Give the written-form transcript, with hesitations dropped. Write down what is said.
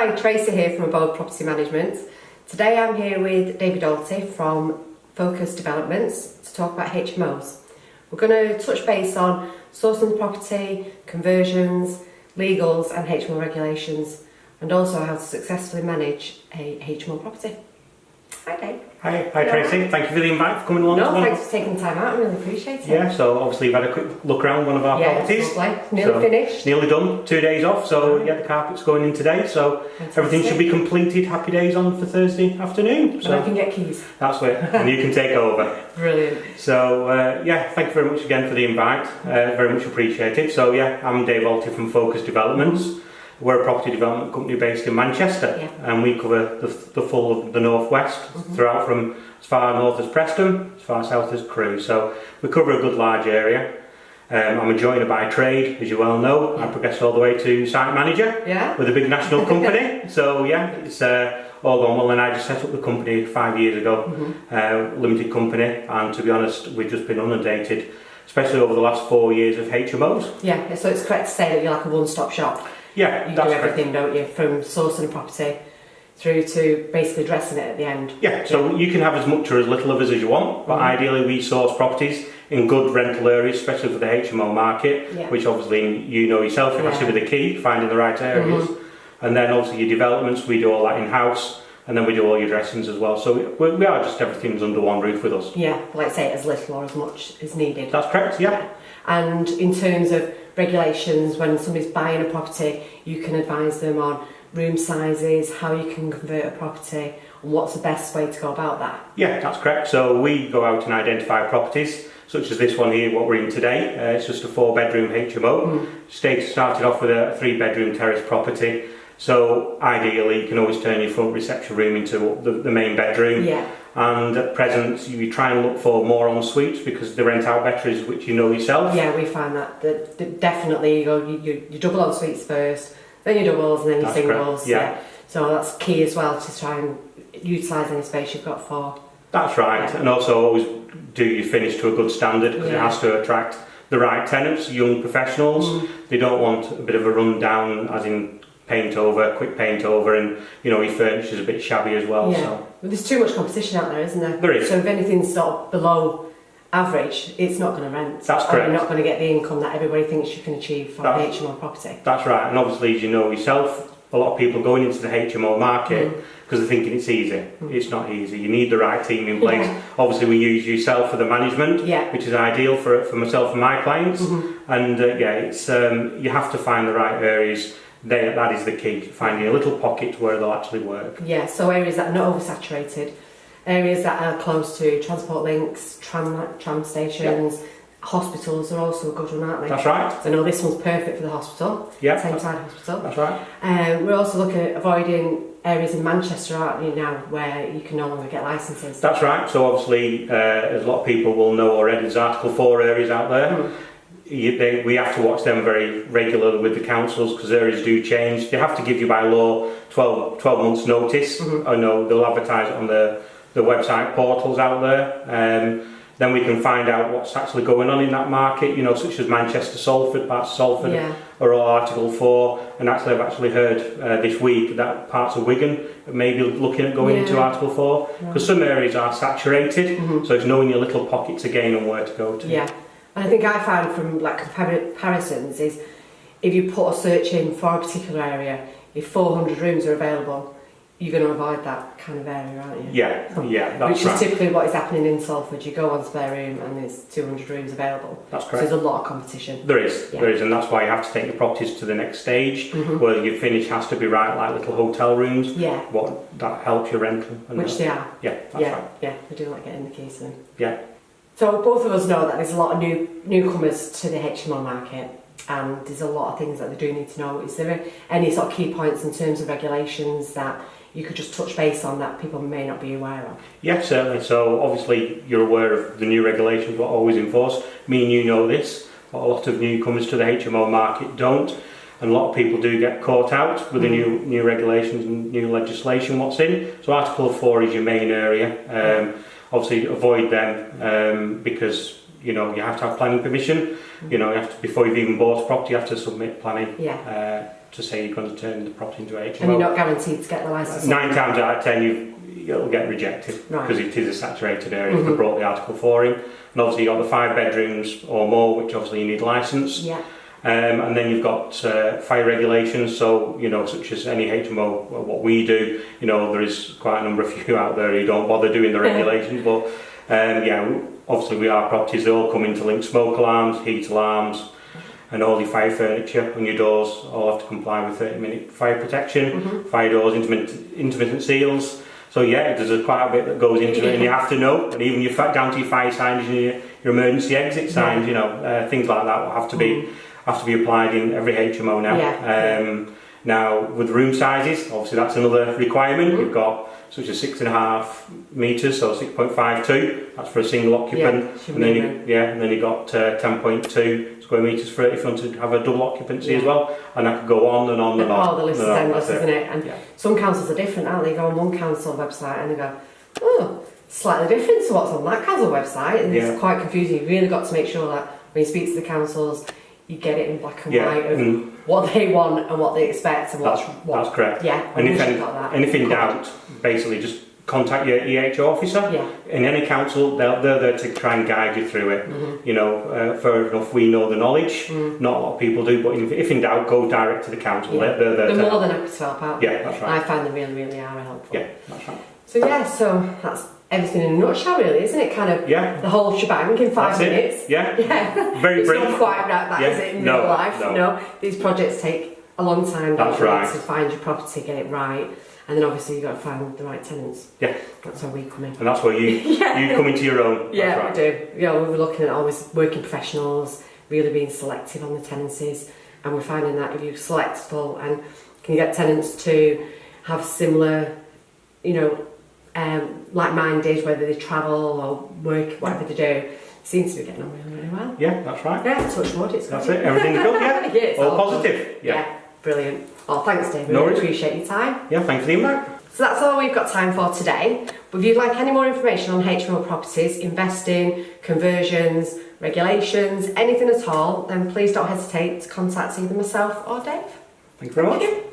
Hi, Tracy here from Abode Property Management. Today I'm here with Dave Alty from Focus Developments to talk about HMOs. We're going to touch base on sourcing property, conversions, legals and HMO regulations, and also how to successfully manage a HMO property. Hi Dave. Hi Tracy, thank you for the invite for coming along. No, thanks for taking the time out, I really appreciate it. Yeah, so obviously you've had a quick look around one of our properties. Lovely. Nearly finished. Nearly done, 2 days off, so yeah, the carpet's going in today, so Fantastic. Everything should be completed, happy days on for Thursday afternoon. So and I can get keys. That's it, and you can take over. Brilliant. So yeah, thank you very much again for the invite, very much appreciated. So yeah, I'm Dave Alty from Focus Developments. We're a property development company based in Manchester, and we cover the full of the northwest, throughout from as far north as Preston, as far south as Crewe. So we cover a good large area. I'm a joiner by trade, as you well know. I progressed all the way to site manager with a big national company. So yeah, it's all gone well, and I just set up the company 5 years ago, limited company, and to be honest, we've just been inundated, especially over the last 4 years of HMOs. Yeah, so it's correct to say that you're like a one-stop shop. Yeah, you do everything, don't you? From sourcing a property through to basically dressing it at the end. Yeah, so you can have as much or as little of us as you want, but ideally we source properties in good rental areas, especially for the HMO market, which obviously you know yourself, it has to be the key, finding the right areas. And then obviously your developments, we do all that in-house, and then we do all your dressings as well. So we are just, everything's under one roof with us. Yeah, like say as little or as much as needed. That's correct, yeah. And in terms of regulations, when somebody's buying a property, you can advise them on room sizes, how you can convert a property, and what's the best way to go about that. Yeah, that's correct. So we go out and identify properties, such as this one here, what we're in today. It's just a 4-bedroom HMO. Started off with a 3-bedroom terrace property. So ideally, you can always turn your front reception room into the main bedroom. Yeah. And at present, you try and look for more en suites because they rent out better, which you know yourself. Yeah, we find that definitely you go you double en suites first, then your doubles, and then your singles. Yeah. So that's key as well to try and utilise any space you've got for. That's right, and also always do your finish to a good standard because it has to attract the right tenants, young professionals. They don't want a bit of a rundown, as in paint over, quick paint over, and you know your furniture's a bit shabby as well. Yeah. So. Well, there's too much competition out there, isn't there? There is. So if anything's sort of below average, it's not going to rent. That's correct. You're not going to get the income that everybody thinks you can achieve from a HMO property. That's right, and obviously as you know yourself, a lot of people going into the HMO market because they're thinking it's easy. It's not easy. You need the right team in place. Obviously we use yourself for the management, which is ideal for myself and my clients. And it's you have to find the right areas. That is the key, finding a little pocket where they'll actually work. Yeah, so areas that are not oversaturated, areas that are close to transport links, tram stations, hospitals are also a good one, aren't they? That's right. So I know this one's perfect for the hospital, Tameside Hospital. That's right. We're also looking at avoiding areas in Manchester, aren't you, now, where you can no longer get licences. That's right, so obviously, as a lot of people will know already, there's Article 4 areas out there. We have to watch them very regularly with the councils because areas do change. They have to give you by law 12 months notice. I know they'll advertise it on the website portals out there. Then we can find out what's actually going on in that market, you know, such as Manchester, Salford, parts of Salford are all Article 4. And actually I've actually heard this week that parts of Wigan may be looking at going into Article 4 because some areas are saturated, so it's knowing your little pockets again and where to go to. Yeah. And I think I found from like comparisons is if you put a search in for a particular area, if 400 rooms are available, you're going to avoid that kind of area, aren't you? Yeah, that's right. Which is typically what is happening in Salford. You go on spare room and there's 200 rooms available. That's correct. So there's a lot of competition. There is, and that's why you have to take your properties to the next stage, where your finish has to be right, like little hotel rooms. Yeah. That helps your rental. Which they are. Yeah, that's right. Yeah, we do like getting the keys in. Yeah. So both of us know that there's a lot of newcomers to the HMO market, and there's a lot of things that they do need to know. Is there any sort of key points in terms of regulations that you could just touch base on that people may not be aware of? Yeah, certainly. So obviously you're aware of the new regulations, what always enforced. Me and you know this, but a lot of newcomers to the HMO market don't. And a lot of people do get caught out with the new regulations and new legislation, what's in. So Article 4 is your main area. Obviously avoid them because you know you have to have planning permission. You know, you have to, before you've even bought a property, you have to submit planning to say you're going to turn the property into a HMO. And you're not guaranteed to get the licence? 9 times out of 10 it'll get rejected because it is a saturated area. If they brought the article for him. And obviously you've got the 5 bedrooms or more, which obviously you need licence. Yeah. And then you've got fire regulations, so such as any HMO, what we do, there is quite a number of you out there who don't bother doing the regulations, but obviously we are properties, they all come into link smoke alarms, heat alarms, and all your fire furniture on your doors all have to comply with 30-minute fire protection, fire doors, intermittent seals. So there's quite a bit that goes into it, and you have to know, and even down to your fire signs and your emergency exit signs, things like that will have to be applied in every HMO now. Yeah. Now with room sizes, obviously that's another requirement. You've got such as 6.5 metres, so 6.52. That's for a single occupant, and then you've got 10.2 square metres for if you want to have a double occupancy as well. And that could go on and on and on. Oh, the list is endless, isn't it? And some councils are different, aren't they? You go on one council website and they go, oh, slightly different to what's on that council website, and it's quite confusing. You've really got to make sure that when you speak to the councils, you get it in black and white of what they want and what they expect and what. That's correct. Yeah, and if in doubt, basically just contact your EHO officer. Yeah. In any council, they're there to try and guide you through it. Fair enough, we know the knowledge. Not a lot of people do, but if in doubt, go direct to the council. Yeah. They're more than happy to help out. Yeah, that's right. I find them really, really are helpful. Yeah, that's right. So that's everything in a nutshell, really, isn't it? Kind of the whole shebang in 5 minutes. Yeah. Very brief. It's not quite like that, is it? In real life, no. These projects take a long time. That's right. To find your property, get it right, and then obviously you've got to find the right tenants. Yeah. That's where we come in. And that's where you come into your own. Yeah, that's right. we do. We're looking at always working professionals, really being selective on the tenancies, and we're finding that if you're selectful and can get tenants to have similar, like-minded, whether they travel or work, whatever they do, seems to be getting on really, really well. Yeah, that's right. Yeah, touch wood, it's That's it, everything's good, yeah? It's all positive. Yeah, brilliant. Oh, thanks, Dave. No Really appreciate your time. Yeah, thanks for the invite. So that's all we've got time for today. But if you'd like any more information on HMO properties, investing, conversions, regulations, anything at all, then please don't hesitate to contact either myself or Dave. Thank you very much.